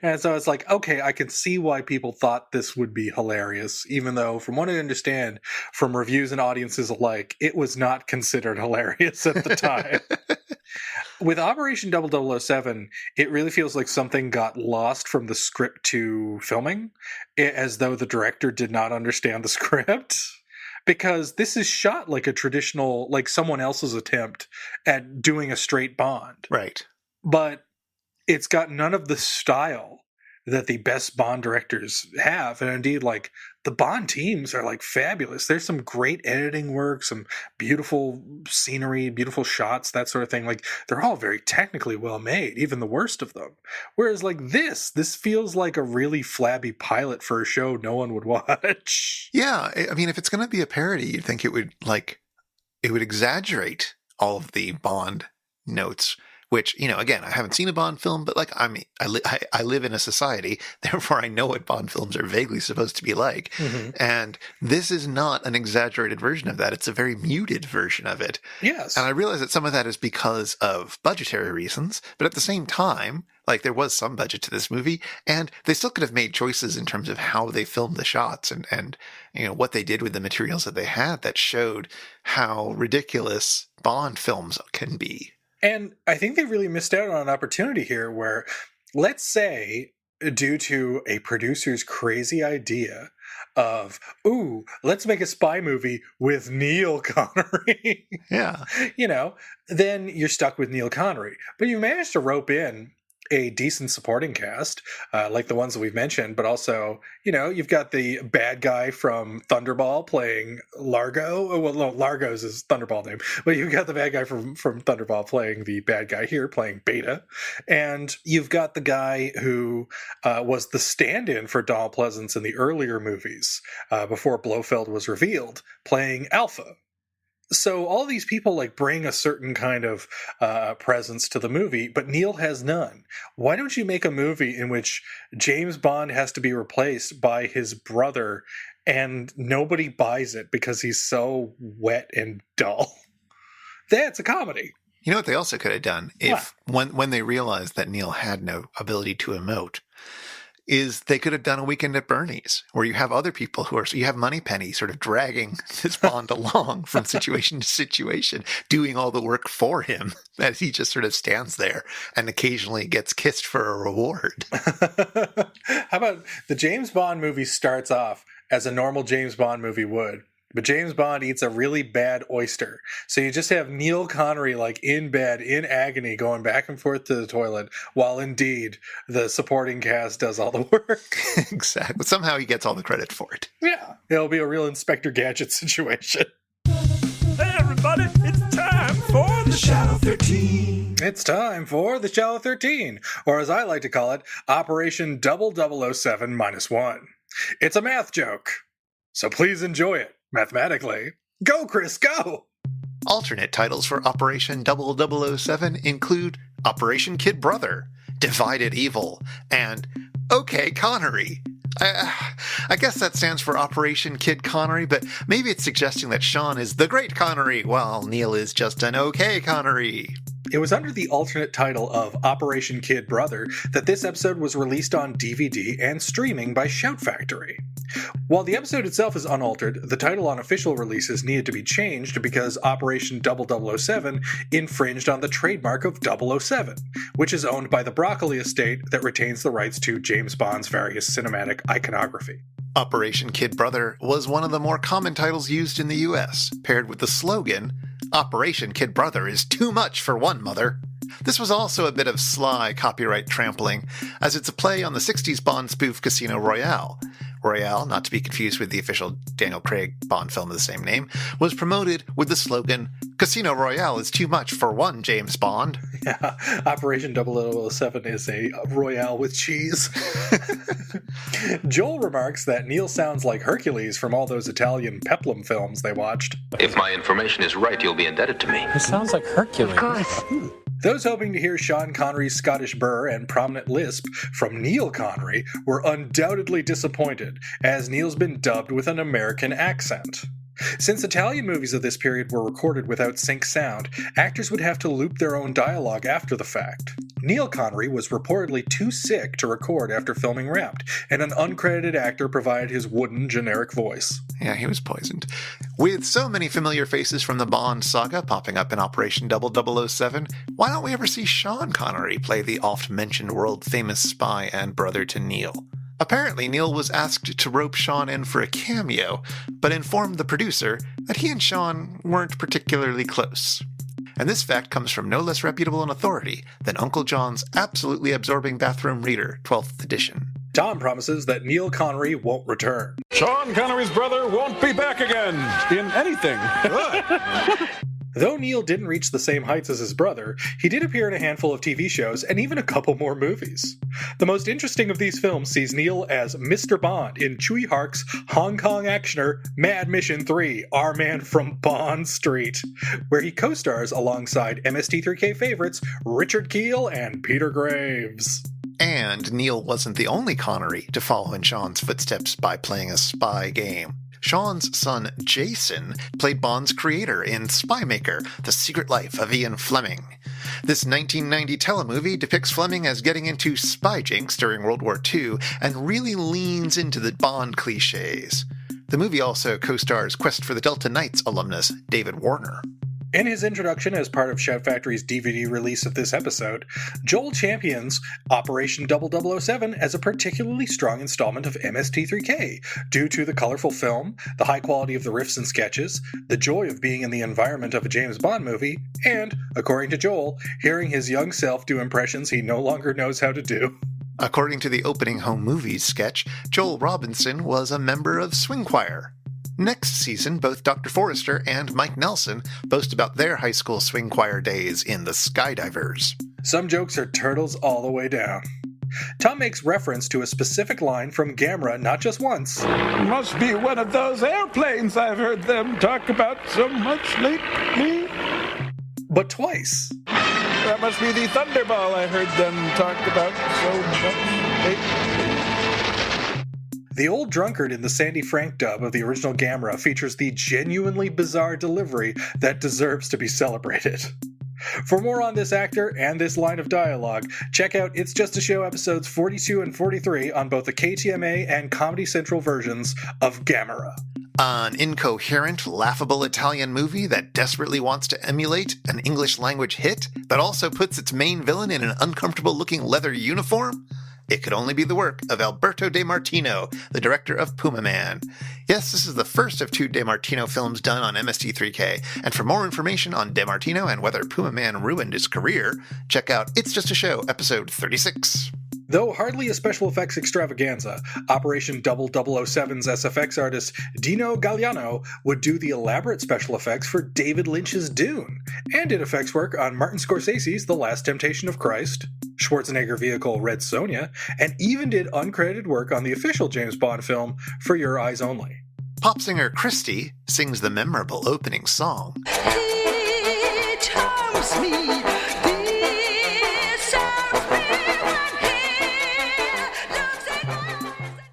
And so it's like, okay, I can see why people thought this would be hilarious, even though from what I understand from reviews and audiences alike, it was not considered hilarious at the time. With Operation 0007, it really feels like something got lost from the script to filming, as though the director did not understand the script. Because this is shot like a traditional, like someone else's attempt at doing a straight Bond. Right. But it's got none of the style that the best Bond directors have. And indeed, like, the Bond teams are, like, fabulous. There's some great editing work, some beautiful scenery, beautiful shots, that sort of thing. Like, they're all very technically well made, even the worst of them. Whereas, like, this feels like a really flabby pilot for a show no one would watch. Yeah, I mean, if it's going to be a parody, you'd think it would exaggerate all of the Bond notes. Which, you know, again, I haven't seen a Bond film, but like, I mean, I live in a society, therefore I know what Bond films are vaguely supposed to be like. Mm-hmm. And this is not an exaggerated version of that. It's a very muted version of it. Yes. And I realize that some of that is because of budgetary reasons, but at the same time, like there was some budget to this movie, and they still could have made choices in terms of how they filmed the shots and you know, what they did with the materials that they had that showed how ridiculous Bond films can be. And I think they really missed out on an opportunity here where, let's say, due to a producer's crazy idea of, ooh, let's make a spy movie with Neil Connery. Yeah. You know, then you're stuck with Neil Connery. But you managed to rope in a decent supporting cast, like the ones that we've mentioned, but also, you've got the bad guy from Thunderball playing Largo. Oh, well, no, Largo's his Thunderball name, but you've got the bad guy from Thunderball playing the bad guy here, playing Beta. And you've got the guy who was the stand-in for Donald Pleasance in the earlier movies, before Blofeld was revealed, playing Alpha. So all these people bring a certain kind of presence to the movie, but Neil has none. Why don't you make a movie in which James Bond has to be replaced by his brother and nobody buys it because he's so wet and dull? That's a comedy. You know what they also could have done if when they realized that Neil had no ability to emote, is they could have done a Weekend at Bernie's, where you have other people you have Moneypenny sort of dragging this Bond along from situation to situation, doing all the work for him, as he just sort of stands there and occasionally gets kissed for a reward. How about the James Bond movie starts off as a normal James Bond movie would, but James Bond eats a really bad oyster. So you just have Neil Connery in bed, in agony, going back and forth to the toilet, while indeed the supporting cast does all the work. Exactly. Somehow he gets all the credit for it. Yeah. It'll be a real Inspector Gadget situation. Hey everybody, it's time for the Shadow 13. It's time for the Shadow 13, or as I like to call it, Operation 0007-1. It's a math joke, so please enjoy it. Mathematically. Go, Chris, go! Alternate titles for Operation 0007 include Operation Kid Brother, Divided Evil, and OK Connery. I guess that stands for Operation Kid Connery, but maybe it's suggesting that Sean is the Great Connery, while Neil is just an OK Connery. It was under the alternate title of Operation Kid Brother that this episode was released on DVD and streaming by Shout Factory. While the episode itself is unaltered, the title on official releases needed to be changed because Operation 0007 infringed on the trademark of 007, which is owned by the Broccoli estate that retains the rights to James Bond's various cinematic iconography. Operation Kid Brother was one of the more common titles used in the US, paired with the slogan, Operation Kid Brother is too much for one mother. This was also a bit of sly copyright trampling, as it's a play on the 60s Bond spoof Casino Royale. Royale, not to be confused with the official Daniel Craig Bond film of the same name, was promoted with the slogan, Casino Royale is too much for one James Bond. Yeah, Operation 0007 is a Royale with cheese. Joel remarks that Neil sounds like Hercules from all those Italian peplum films they watched. If my information is right, you'll be indebted to me. It sounds like Hercules. Of course. Those hoping to hear Sean Connery's Scottish burr and prominent lisp from Neil Connery were undoubtedly disappointed, as Neil's been dubbed with an American accent. Since Italian movies of this period were recorded without sync sound, actors would have to loop their own dialogue after the fact. Neil Connery was reportedly too sick to record after filming Wrapped, and an uncredited actor provided his wooden, generic voice. Yeah, he was poisoned. With so many familiar faces from the Bond saga popping up in Operation 0007, why don't we ever see Sean Connery play the oft-mentioned world-famous spy and brother to Neil? Apparently, Neil was asked to rope Sean in for a cameo, but informed the producer that he and Sean weren't particularly close. And this fact comes from no less reputable an authority than Uncle John's absolutely absorbing bathroom reader, 12th edition. Tom promises that Neil Connery won't return. Sean Connery's brother won't be back again in anything. Though Neil didn't reach the same heights as his brother, he did appear in a handful of TV shows and even a couple more movies. The most interesting of these films sees Neil as Mr. Bond in Tsui Hark's Hong Kong actioner Mad Mission 3, Our Man from Bond Street, where he co-stars alongside MST3K favorites Richard Kiel and Peter Graves. And Neil wasn't the only Connery to follow in Sean's footsteps by playing a spy game. Sean's son, Jason, played Bond's creator in Spy Maker, The Secret Life of Ian Fleming. This 1990 telemovie depicts Fleming as getting into spy jinx during World War II and really leans into the Bond cliches. The movie also co-stars Quest for the Delta Knights alumnus David Warner. In his introduction as part of Shout Factory's DVD release of this episode, Joel champions Operation 0007 as a particularly strong installment of MST3K due to the colorful film, the high quality of the riffs and sketches, the joy of being in the environment of a James Bond movie, and, according to Joel, hearing his young self do impressions he no longer knows how to do. According to the opening home movies sketch, Joel Robinson was a member of Swing Choir. Next season, both Dr. Forrester and Mike Nelson boast about their high school swing choir days in the Skydivers. Some jokes are turtles all the way down. Tom makes reference to a specific line from Gamera not just once, Must be one of those airplanes I've heard them talk about so much lately. but twice. That must be the Thunderball I heard them talk about so much lately. The old drunkard in the Sandy Frank dub of the original Gamera features the genuinely bizarre delivery that deserves to be celebrated. For more on this actor and this line of dialogue, check out It's Just a Show episodes 42 and 43 on both the KTMA and Comedy Central versions of Gamera. An incoherent, laughable Italian movie that desperately wants to emulate an English-language hit, but also puts its main villain in an uncomfortable-looking leather uniform? It could only be the work of Alberto De Martino, the director of Puma Man. Yes, this is the first of 2 De Martino films done on MST3K, and for more information on De Martino and whether Puma Man ruined his career, check out It's Just a Show, episode 36. Though hardly a special effects extravaganza, Operation 0007's SFX artist Dino Galliano would do the elaborate special effects for David Lynch's Dune, and did effects work on Martin Scorsese's The Last Temptation of Christ, Schwarzenegger vehicle Red Sonja, and even did uncredited work on the official James Bond film For Your Eyes Only. Pop singer Christy sings the memorable opening song. He charms me.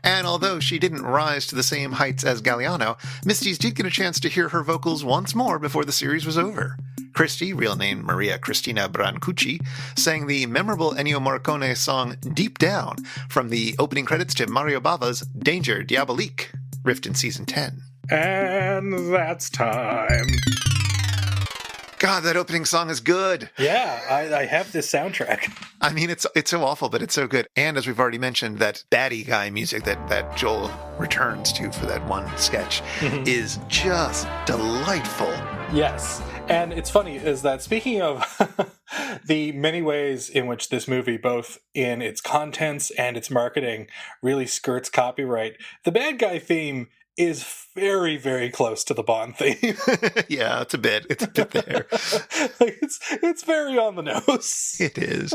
And although she didn't rise to the same heights as Galliano, Misty's did get a chance to hear her vocals once more before the series was over. Christy, real name Maria Cristina Brancucci, sang the memorable Ennio Morricone song Deep Down from the opening credits to Mario Bava's Danger Diabolique, riffed in Season 10. And that's time. God, that opening song is good. Yeah, I have this soundtrack. I mean, it's so awful, but it's so good. And as we've already mentioned, that baddie guy music that Joel returns to for that one sketch is just delightful. Yes. And it's funny is that speaking of the many ways in which this movie, both in its contents and its marketing, really skirts copyright, the bad guy theme is very, very close to the Bond theme. Yeah, it's a bit there. It's very on the nose. It is.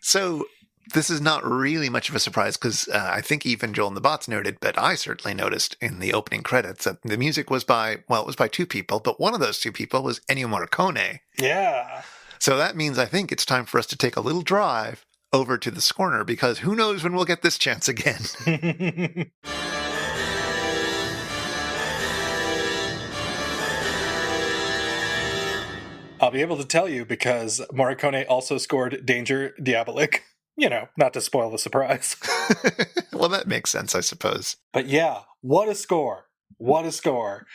So this is not really much of a surprise because I think even Joel and the Bots noted, but I certainly noticed in the opening credits that the music was by 2 people, but one of those 2 people was Ennio Morricone. Yeah. So that means I think it's time for us to take a little drive over to the Scorner because who knows when we'll get this chance again. I'll be able to tell you because Morricone also scored Danger Diabolique. You know, not to spoil the surprise. Well, that makes sense, I suppose. But yeah, what a score. What a score.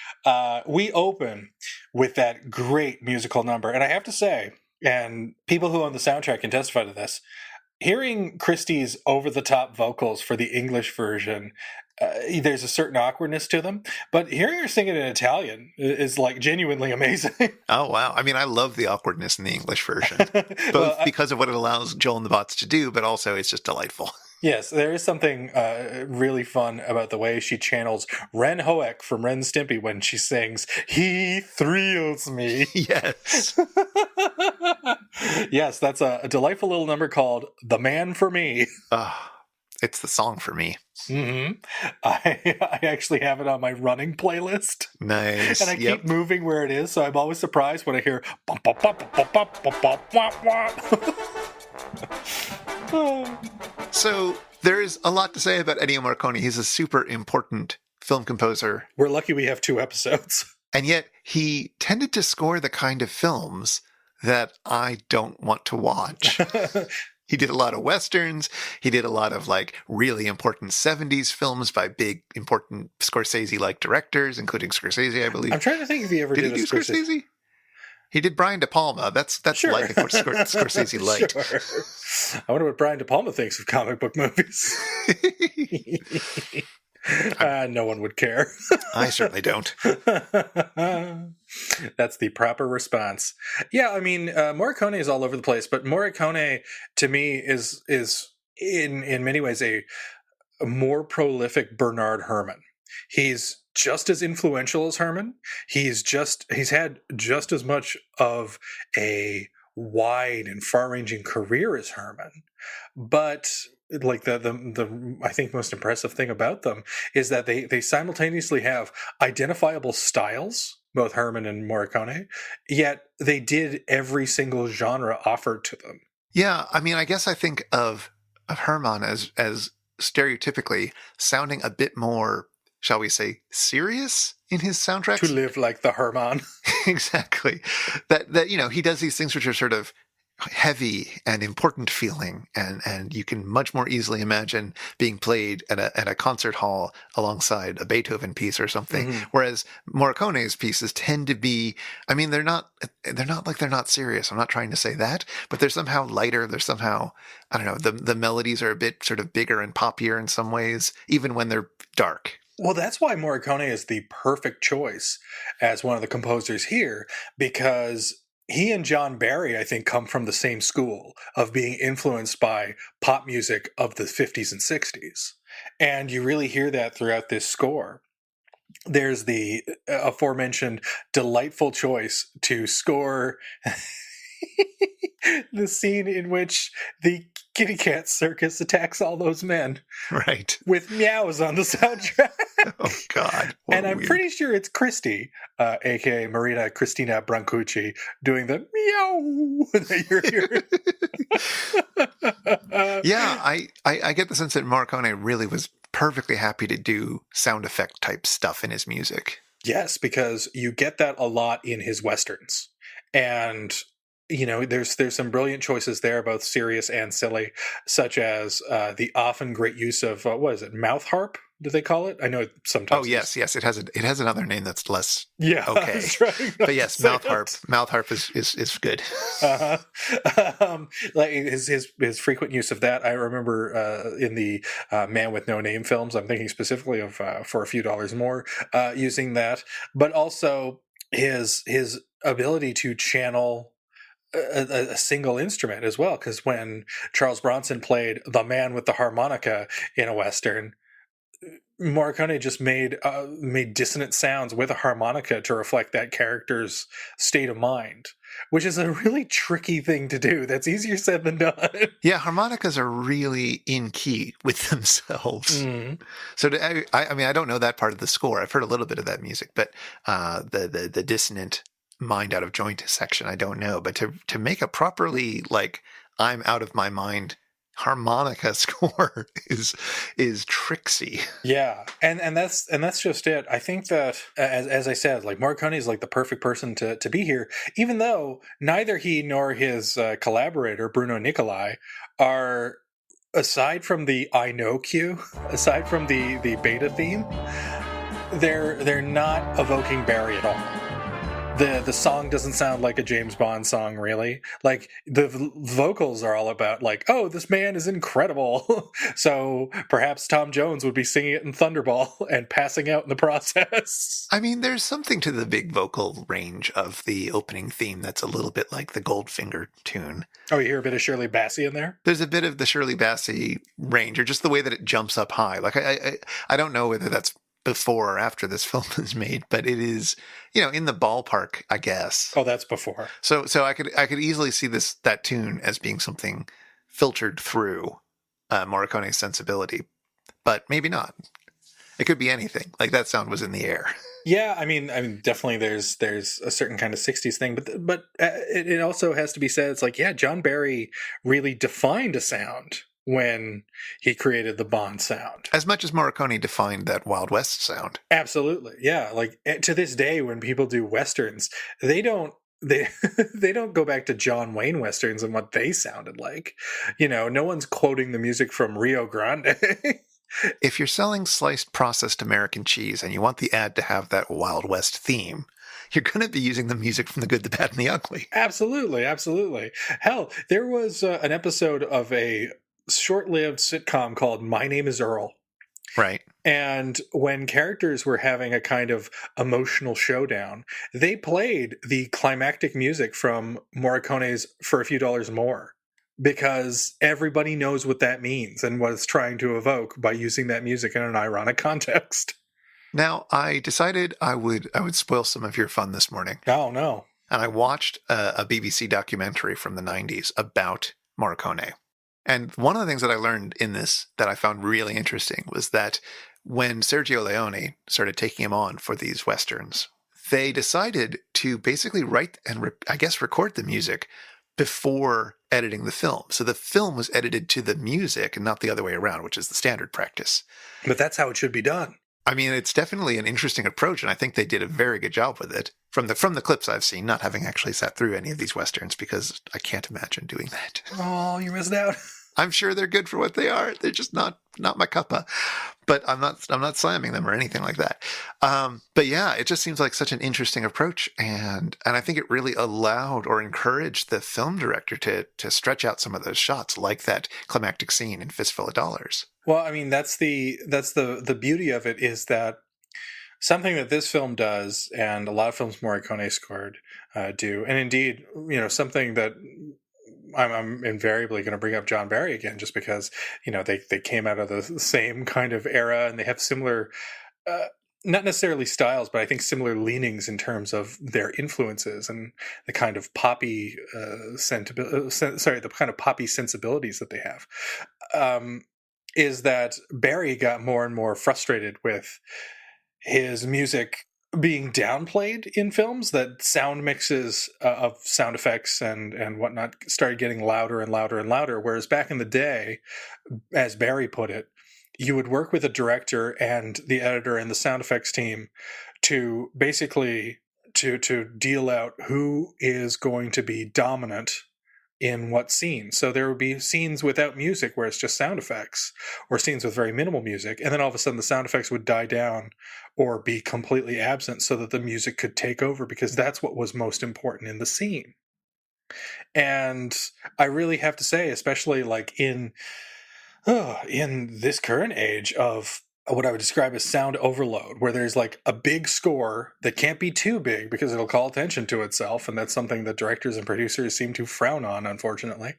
We open with that great musical number. And I have to say, and people who own the soundtrack can testify to this, hearing Christie's over-the-top vocals for the English version, there's a certain awkwardness to them. But hearing her sing it in Italian is like genuinely amazing. Oh, wow. I mean, I love the awkwardness in the English version, both because of what it allows Joel and the Bots to do, but also it's just delightful. Yes, there is something really fun about the way she channels Ren Hoek from Ren Stimpy when she sings, "He thrills me." Yes. Yes, that's a delightful little number called The Man for Me. It's the song for me. Mm-hmm. I actually have it on my running playlist. Nice. And I keep moving where it is, so I'm always surprised when I hear bump, bump, bump, bump, bump, bump, bump, bump, bump. So there is a lot to say about Ennio Morricone. He's a super important film composer. We're lucky we have 2 episodes. And yet he tended to score the kind of films that I don't want to watch. He did a lot of Westerns. He did a lot of like really important 70s films by big, important Scorsese-like directors, including Scorsese, I believe. I'm trying to think if he ever did he a do Scorsese? He did Brian De Palma. That's Sure. like a Scorsese light. Sure. I wonder what Brian De Palma thinks of comic book movies. No one would care. I certainly don't. That's the proper response. Yeah, I mean, Morricone is all over the place, but Morricone to me is in many ways a more prolific Bernard Herrmann. He's just as influential as Herrmann. He's had just as much of a wide and far-ranging career as Herrmann, but like the I think most impressive thing about them is that they simultaneously have identifiable styles, both Herrmann and Morricone, yet they did every single genre offered to them. Yeah, I mean, I guess I think of Herrmann as stereotypically sounding a bit more, shall we say, serious in his soundtracks. To live like the Herrmann. Exactly. That he does these things which are sort of heavy and important feeling, and you can much more easily imagine being played at a concert hall alongside a Beethoven piece or something. Mm-hmm. Whereas Morricone's pieces tend to be, I mean, they're not like they're not serious. I'm not trying to say that, but they're somehow lighter. They're somehow, I don't know, the melodies are a bit sort of bigger and poppier in some ways, even when they're dark. Well, that's why Morricone is the perfect choice as one of the composers here, because he and John Barry, I think, come from the same school of being influenced by pop music of the 50s and 60s. And you really hear that throughout this score. There's the aforementioned delightful choice to score the scene in which the kitty cat circus attacks all those men. Right. With meows on the soundtrack. Oh, God. And I'm pretty sure it's Christy, a.k.a. Marina Cristina Brancucci, doing the meow that you're hearing. Yeah, I get the sense that Morricone really was perfectly happy to do sound effect type stuff in his music. Yes, because you get that a lot in his westerns. And there's some brilliant choices there, both serious and silly, such as the often great use of what is it, mouth harp? Do they call it? I know sometimes. Oh yes, it has another name that's less okay. But yes, mouth harp is good. Like his frequent use of that, I remember in the Man with No Name films. I'm thinking specifically of For a Few Dollars More, using that, but also his ability to channel a single instrument as well, because when Charles Bronson played the man with the harmonica in a Western, Morricone just made dissonant sounds with a harmonica to reflect that character's state of mind, which is a really tricky thing to do. That's easier said than done. Yeah, harmonicas are really in key with themselves. Mm. So I don't know that part of the score. I've heard a little bit of that music, but the dissonant mind out of joint section, I don't know. But to make a properly, like, I'm out of my mind harmonica score is tricksy. Yeah, and that's just it. I think that as I said, like, Morricone is like the perfect person to be here, even though neither he nor his collaborator Bruno Nicolai are, aside from the I Know cue, aside from the beta theme, they're not evoking Barry at all. The song doesn't sound like a James Bond song, really. Like, the vocals are all about, like, oh, this man is incredible. So perhaps Tom Jones would be singing it in Thunderball and passing out in the process. I mean, there's something to the big vocal range of the opening theme that's a little bit like the Goldfinger tune. Oh, you hear a bit of Shirley Bassey in there? There's a bit of the Shirley Bassey range, or just the way that it jumps up high. Like, I don't know whether that's before or after this film is made, but it is, in the ballpark, I guess. Oh, that's before. So I could easily see that tune as being something filtered through Morricone's sensibility, but maybe not. It could be anything. Like, that sound was in the air. Yeah, I mean, definitely there's a certain kind of 60s thing, but it also has to be said, it's like, yeah, John Barry really defined a sound when he created the Bond sound. As much as Morricone defined that Wild West sound. Absolutely. Yeah. Like, to this day, when people do Westerns, they don't go back to John Wayne Westerns and what they sounded like. No one's quoting the music from Rio Grande. If you're selling sliced processed American cheese and you want the ad to have that Wild West theme, you're going to be using the music from The Good, the Bad, and the Ugly. Absolutely, absolutely. Hell, there was an episode of a short-lived sitcom called My Name is Earl. Right. And when characters were having a kind of emotional showdown, they played the climactic music from Morricone's For a Few Dollars More, because everybody knows what that means and what it's trying to evoke by using that music in an ironic context. Now, I decided I would spoil some of your fun this morning. Oh, no. And I watched a BBC documentary from the 90s about Morricone. And one of the things that I learned in this that I found really interesting was that when Sergio Leone started taking him on for these Westerns, they decided to basically write and, record the music before editing the film. So the film was edited to the music and not the other way around, which is the standard practice. But that's how it should be done. I mean, it's definitely an interesting approach, and I think they did a very good job with it. From the clips I've seen, not having actually sat through any of these Westerns, because I can't imagine doing that. Oh, you missed out. I'm sure they're good for what they are. They're just not my cuppa. But I'm not slamming them or anything like that. But yeah, it just seems like such an interesting approach, and I think it really allowed or encouraged the film director to stretch out some of those shots, like that climactic scene in Fistful of Dollars. Well, I mean, that's the beauty of it, is that something that this film does, and a lot of films Morricone scored do, and indeed, something that I'm invariably going to bring up John Barry again, just because, they came out of the same kind of era, and they have similar, not necessarily styles, but I think similar leanings in terms of their influences and the kind of poppy the kind of poppy sensibilities that they have. Is that Barry got more and more frustrated with his music being downplayed in films, that sound mixes of sound effects and whatnot started getting louder and louder and louder. Whereas back in the day, as Barry put it, you would work with a director and the editor and the sound effects team to basically to deal out who is going to be dominant in what scene. So there would be scenes without music where it's just sound effects, or scenes with very minimal music, and then all of a sudden the sound effects would die down or be completely absent so that the music could take over, because that's what was most important in the scene. And I really have to say, especially like in this current age of what I would describe as sound overload, where there's like a big score that can't be too big because it'll call attention to itself, and that's something that directors and producers seem to frown on, unfortunately,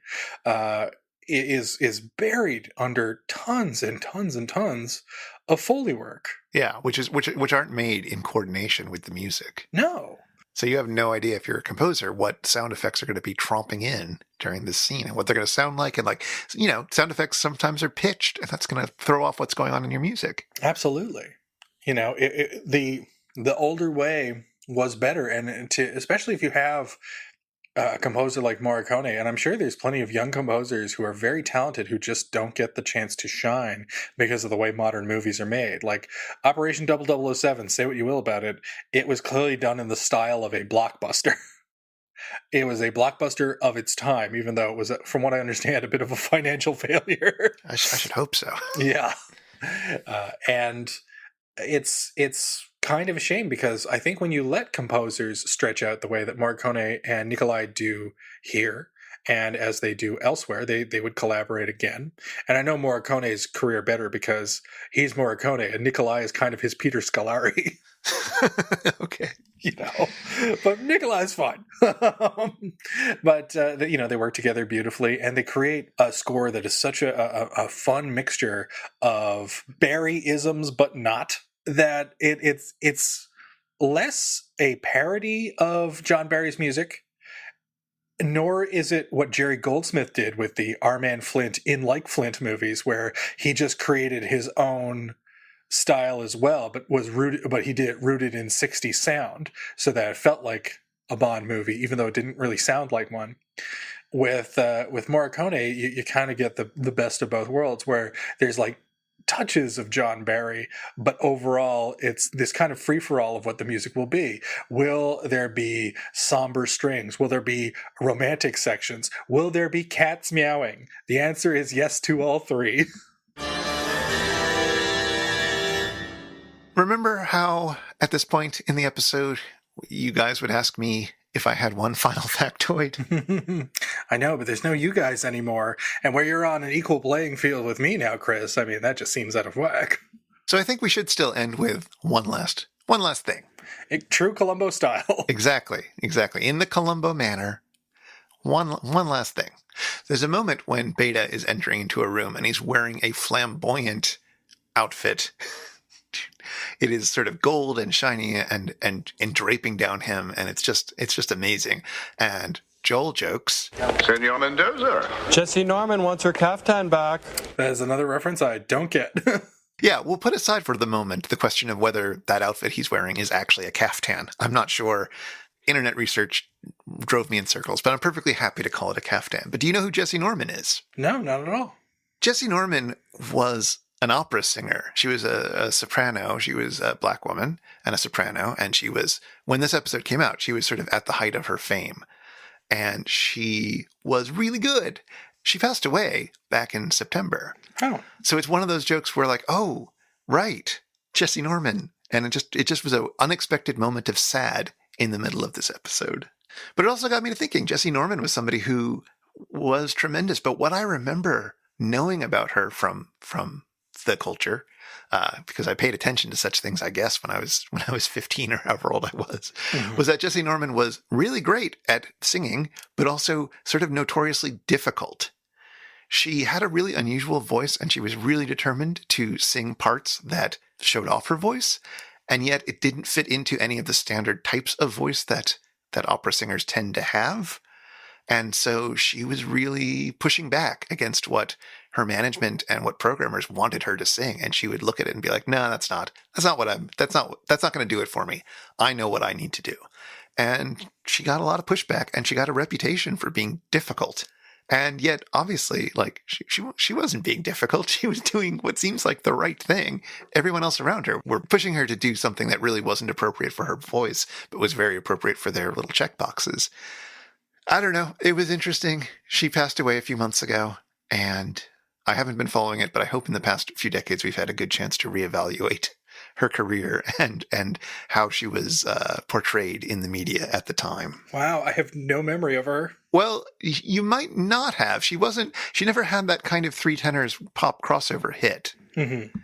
is buried under tons and tons and tons of Foley work. Yeah, which aren't made in coordination with the music. No. So you have no idea, if you're a composer, what sound effects are going to be tromping in during this scene and what they're going to sound like. And sound effects sometimes are pitched, and that's going to throw off what's going on in your music. Absolutely. The older way was better. And especially if you have a composer like Morricone, and I'm sure there's plenty of young composers who are very talented who just don't get the chance to shine because of the way modern movies are made. Like Operation 0007, say what you will about it, it was clearly done in the style of a blockbuster. It was a blockbuster of its time, even though it was, from what I understand, a bit of a financial failure. I should hope so. Yeah. And it's kind of a shame, because I think when you let composers stretch out the way that Morricone and Nicolai do here, and as they do elsewhere, they would collaborate again. And I know Morricone's career better because he's Morricone and Nicolai is kind of his Peter Scolari. Okay. But Nicolai's fine. But they work together beautifully, and they create a score that is such a fun mixture of Barry-isms, but not, that it's less a parody of John Barry's music, nor is it what Jerry Goldsmith did with the Our Man Flint in Like Flint movies, where he just created his own style as well, but he did it rooted in 60s sound, so that it felt like a Bond movie, even though it didn't really sound like one. With Morricone, you kind of get the best of both worlds, where there's like touches of John Barry, but overall it's this kind of free-for-all of what the music will be. Will there be somber strings? Will there be romantic sections? Will there be cats meowing? The answer is yes to all three. Remember how, at this point in the episode, you guys would ask me if I had one final factoid. I know, but there's no you guys anymore. And where you're on an equal playing field with me now, Chris, I mean, that just seems out of whack. So I think we should still end with one last thing. True Columbo style. Exactly. In the Columbo manner, one last thing. There's a moment when Beta is entering into a room and he's wearing a flamboyant outfit. It is sort of gold and shiny and draping down him, and it's just amazing. And Joel jokes, Senor Mendoza. Jessye Norman wants her caftan back. That is another reference I don't get. yeah, we'll put aside for the moment the question of whether that outfit he's wearing is actually a caftan. I'm not sure. Internet research drove me in circles, but I'm perfectly happy to call it a caftan. But do you know who Jessye Norman is? No, not at all. Jessye Norman was an opera singer. She was a soprano. She was a black woman and a soprano. And she was, when this episode came out, she was sort of at the height of her fame. And she was really good. She passed away back in September. Oh. So it's one of those jokes where like, oh, right, Jessye Norman. And it just was an unexpected moment of sad in the middle of this episode. But it also got me to thinking Jessye Norman was somebody who was tremendous. But what I remember knowing about her from the culture, because I paid attention to such things, I guess, when I was 15 or however old I was, was that Jessye Norman was really great at singing, but also sort of notoriously difficult. She had a really unusual voice, and she was really determined to sing parts that showed off her voice, and yet it didn't fit into any of the standard types of voice that opera singers tend to have. And so she was really pushing back against what her management and what programmers wanted her to sing. And she would look at it and be like, no, that's not going to do it for me. I know what I need to do. And she got a lot of pushback, and she got a reputation for being difficult. And yet, obviously, like she wasn't being difficult. She was doing what seems like the right thing. Everyone else around her were pushing her to do something that really wasn't appropriate for her voice, but was very appropriate for their little checkboxes. I don't know. It was interesting. She passed away a few months ago, and I haven't been following it, but I hope in the past few decades we've had a good chance to reevaluate her career and how she was portrayed in the media at the time. Wow, I have no memory of her. Well, you might not have. She never had that kind of three tenors pop crossover hit. Mm-hmm.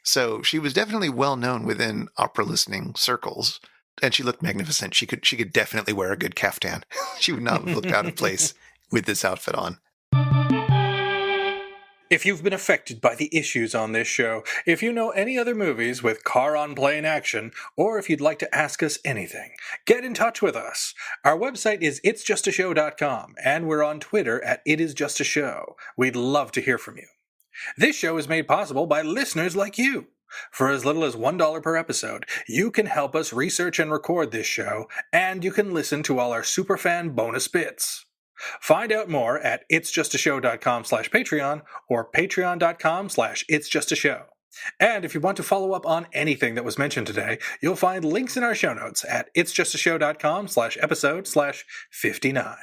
So she was definitely well known within opera listening circles. And she looked magnificent. She could definitely wear a good caftan. She would not have looked out of place with this outfit on. If you've been affected by the issues on this show, if you know any other movies with car-on-plane action, or if you'd like to ask us anything, get in touch with us. Our website is itsjustashow.com, and we're on Twitter at itisjustashow. We'd love to hear from you. This show is made possible by listeners like you. For as little as $1 per episode, you can help us research and record this show, and you can listen to all our superfan bonus bits. Find out more at itsjustashow.com/Patreon or patreon.com/itsjustashow. And if you want to follow up on anything that was mentioned today, you'll find links in our show notes at itsjustashow.com/episode/59.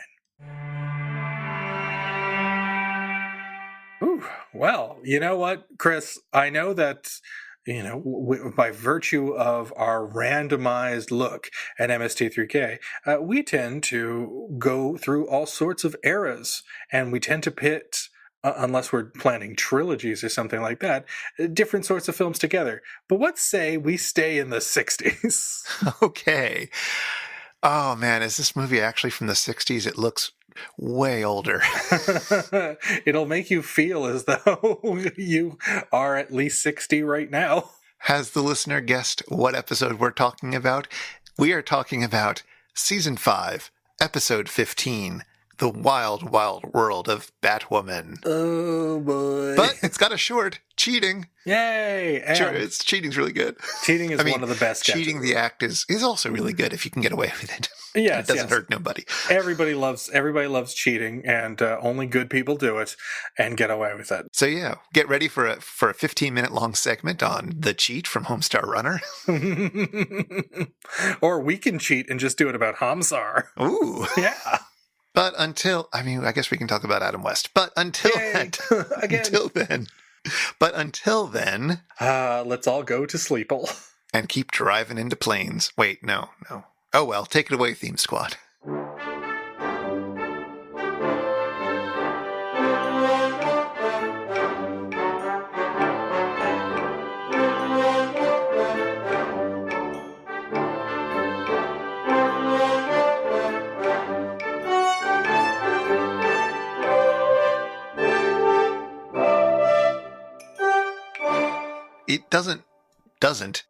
Ooh, well, you know what, Chris? I know that, by virtue of our randomized look at MST3K, we tend to go through all sorts of eras, and we tend to pit, unless we're planning trilogies or something like that, different sorts of films together. But let's say we stay in the 60s. Okay. Oh, man, is this movie actually from the 60s? It looks way older. It'll make you feel as though you are at least 60 right now. Has the listener guessed what episode we're talking about? We are talking about Season 5, Episode 15, The Wild, Wild World of Batwoman. Oh, boy. But it's got a short, Cheating. Yay! And Sure, cheating's really good. cheating is one of the best sketches. Cheating the act is also really good if you can get away with it. Yes, it doesn't hurt nobody. Everybody loves cheating, and only good people do it and get away with it. So yeah, get ready for a 15-minute long segment on The Cheat from Homestar Runner. Or we can cheat and just do it about Hamsar. Ooh. Yeah. But I guess we can talk about Adam West. But until then, let's all go to sleeple. And keep driving into planes. Wait, no. Oh well, take it away, Theme Squad. It doesn't